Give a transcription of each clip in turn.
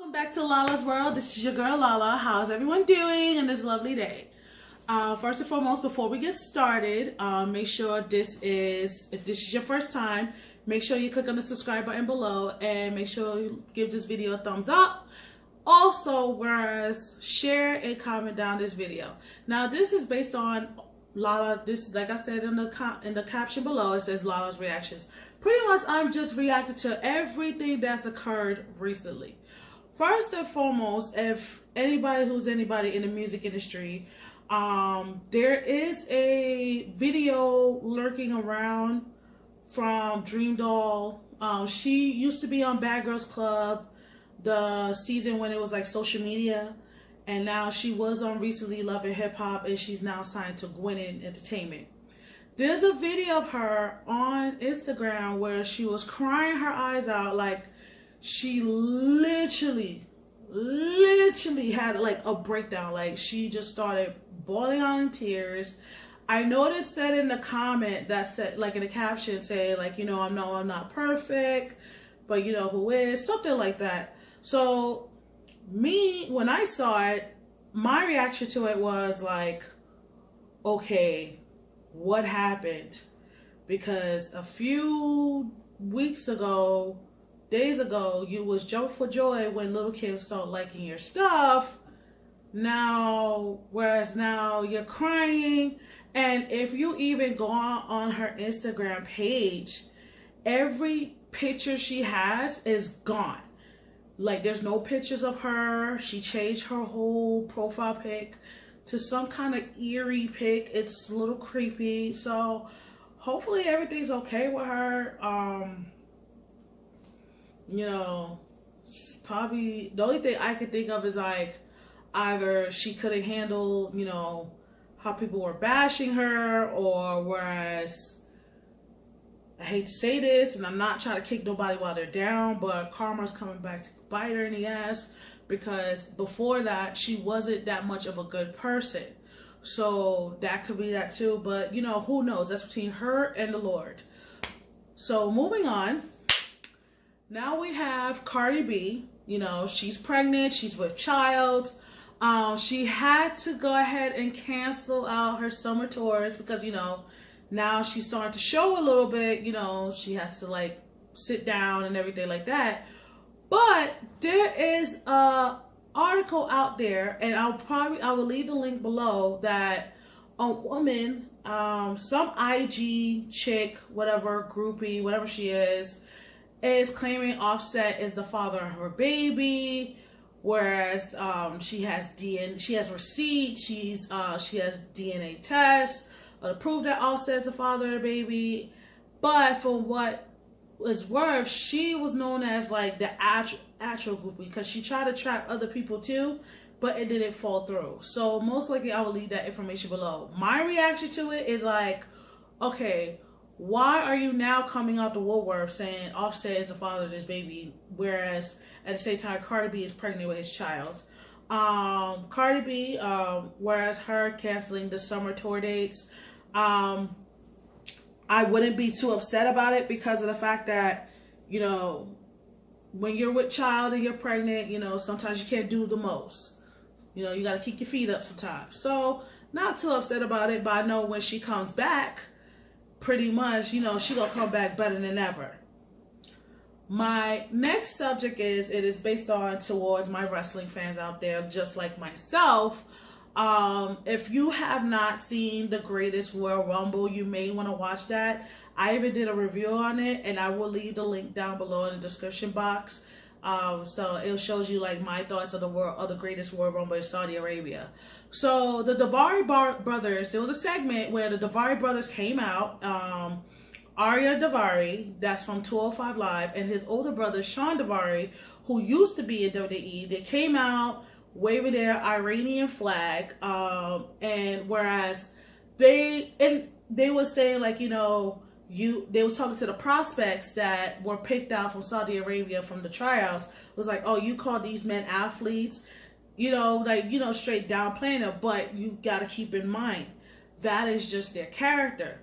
Welcome back to Lala's World. This is your girl Lala. How's everyone doing on this lovely day? First and foremost, before we get started, make sure if this is your first time, make sure you click on the subscribe button below and make sure you give this video a thumbs up. Also, share and comment down this video. Now, this is based on Lala. This, like I said in the caption below, it says Lala's reactions. Pretty much, I'm just reacting to everything that's occurred recently. First and foremost, if who's anybody in the music industry, there is a video lurking around from Dream Doll. She used to be on Bad Girls Club, the season when it was like social media, and now she was on recently Love and Hip Hop, and she's now signed to Gwinnett Entertainment. There's a video of her on Instagram where she was crying her eyes out, like she literally had like a breakdown. Like she just started bawling out in tears. I noticed that in the comment that said, like in the caption, saying like, you know, I'm not perfect, but you know who is, something like that. So me, when I saw it, my reaction to it was like, okay, what happened? Because a few days ago, you was jumping for joy when little kids start liking your stuff. Whereas now you're crying. And if you even go on her Instagram page, every picture she has is gone. Like there's no pictures of her. She changed her whole profile pic to some kind of eerie pic. It's a little creepy. So hopefully everything's okay with her. You know, probably the only thing I could think of is like either she couldn't handle, you know, how people were bashing her, or whereas, I hate to say this, and I'm not trying to kick nobody while they're down, but karma's coming back to bite her in the ass, because before that, she wasn't that much of a good person. So that could be that too, but you know, who knows? That's between her and the Lord. So moving on. Now we have Cardi B. You know, she's pregnant. She's with child. She had to go ahead and cancel out her summer tours because, you know, now she's starting to show a little bit. You know, she has to like sit down and everything like that. But there is a article out there, and I will leave the link below, that a woman, some IG chick, whatever, groupie, whatever she is claiming Offset is the father of her baby, whereas she has receipts, she has DNA tests to prove that Offset is the father of the baby. But for what is worth, she was known as like the actual groupie because she tried to trap other people too, but it didn't fall through. So most likely I will leave that information below. My reaction to it is like, okay, why are you now coming out the woodwork saying Offset is the father of this baby, whereas at the same time Cardi B is pregnant with his child? Cardi B, whereas her canceling the summer tour dates, I wouldn't be too upset about it because of the fact that, you know, when you're with child and you're pregnant, you know, sometimes you can't do the most. You know, you got to keep your feet up sometimes. So not too upset about it, but I know when she comes back, pretty much, you know, she gonna come back better than ever. My next subject it is based on towards my wrestling fans out there, just like myself. If you have not seen the Greatest Royal Rumble, you may want to watch that. I even did a review on it, and I will leave the link down below in the description box. So it shows you like my thoughts of the Greatest Royal Rumble in Saudi Arabia. So the Davari brothers, there was a segment where the Davari brothers came out. Arya Davari, that's from 205 Live, and his older brother Sean Davari, who used to be in WWE, they came out waving their Iranian flag, and whereas they were saying like, you know, they was talking to the prospects that were picked out from Saudi Arabia from the tryouts. It was like, oh, you call these men athletes, you know, like, you know, straight downplaying them, but you got to keep in mind that is just their character.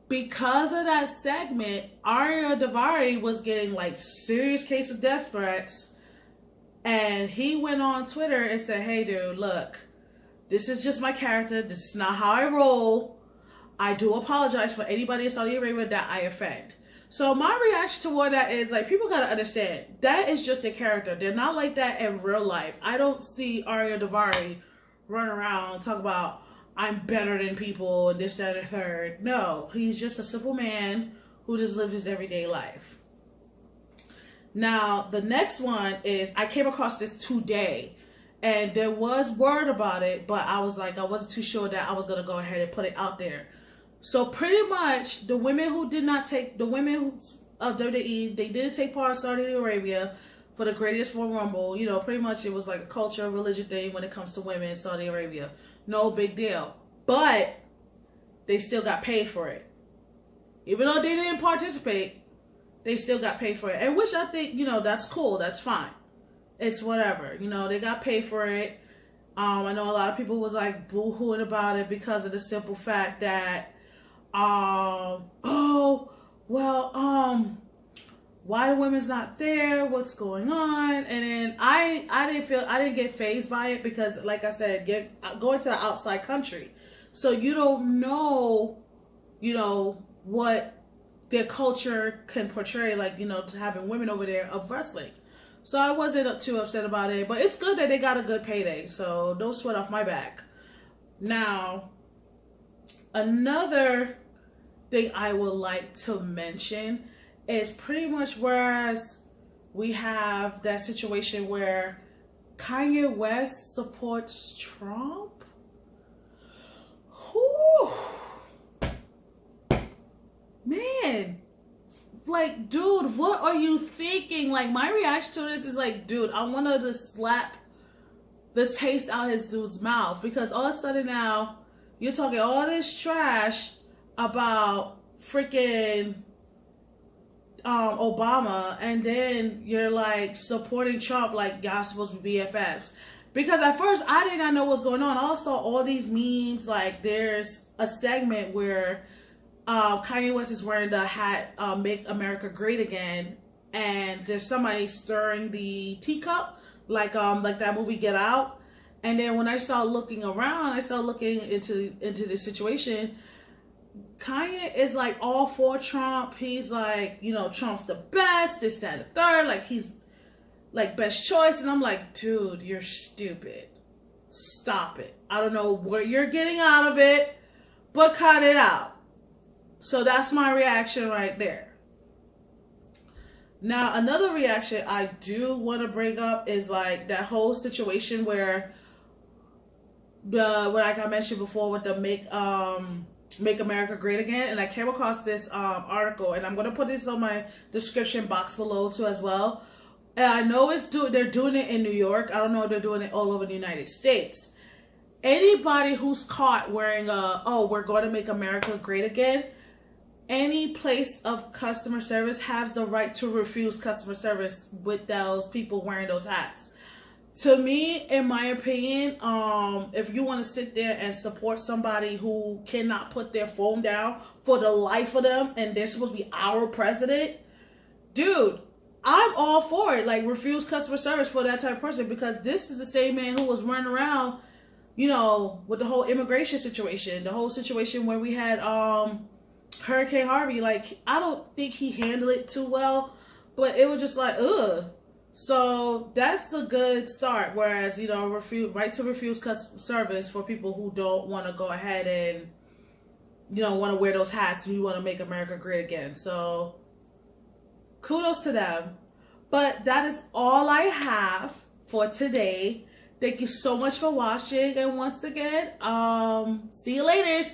Because of that segment, Arya Davari was getting like serious case of death threats And he went on Twitter and said, hey, dude, look, this is just my character. This is not how I roll. I do apologize for anybody in Saudi Arabia that I offend. So my reaction toward that is, like, people got to understand, that is just a character. They're not like that in real life. I don't see Arya Davari run around and talk about, I'm better than people and this, that, and the third. No, he's just a simple man who just lives his everyday life. Now, the next one is, I came across this today, and there was word about it, but I was like, I wasn't too sure that I was going to go ahead and put it out there. So pretty much, the women who did not take, the women who, of WWE, they didn't take part in Saudi Arabia for the Greatest Royal Rumble. You know, pretty much it was like a culture, religion thing when it comes to women in Saudi Arabia. No big deal. But they still got paid for it. Even though they didn't participate, they still got paid for it. And which I think, you know, that's cool. That's fine. It's whatever. You know, they got paid for it. I know a lot of people was like boo-hooing about it because of the simple fact that, why the women's not there? What's going on? And then I didn't get fazed by it because, like I said, going to an outside country, so you don't know, you know, what their culture can portray, like, you know, to having women over there of wrestling. So I wasn't too upset about it, but it's good that they got a good payday, so don't sweat off my back. Now, another thing I would like to mention is pretty much whereas we have that situation where Kanye West supports Trump. Whew. Man, like, dude, what are you thinking? Like, my reaction to this is like, dude, I want to just slap the taste out his dude's mouth, because all of a sudden now you're talking all this trash about freaking Obama, and then you're like supporting Trump like y'all supposed to be BFFs. Because at first I did not know what's going on. I also saw all these memes, like there's a segment where Kanye West is wearing the hat, Make America Great Again, and there's somebody stirring the teacup, like that movie Get Out. And then when I started looking around, I started looking into the situation. Kanye is like all for Trump. He's like, you know, Trump's the best, this, that, and the third. Like, he's like best choice. And I'm like, dude, you're stupid. Stop it. I don't know what you're getting out of it, but cut it out. So that's my reaction right there. Now, another reaction I do want to bring up is like that whole situation where like I mentioned before with the Make America Great Again, and I came across this article, and I'm going to put this on my description box below too as well. And I know they're doing it in New York. I don't know if they're doing it all over the United States. Anybody who's caught wearing we're going to make America great again, any place of customer service has the right to refuse customer service with those people wearing those hats. To me, in my opinion, if you want to sit there and support somebody who cannot put their phone down for the life of them, and they're supposed to be our president, dude, I'm all for it. Like, refuse customer service for that type of person, because this is the same man who was running around, you know, with the whole immigration situation, the whole situation where we had Hurricane Harvey. Like, I don't think he handled it too well, but it was just like, ugh. So that's a good start. Whereas, you know, right to refuse customer service for people who don't want to go ahead and, you know, want to wear those hats and you want to make America great again. So kudos to them. But that is all I have for today. Thank you so much for watching. And once again, see you later.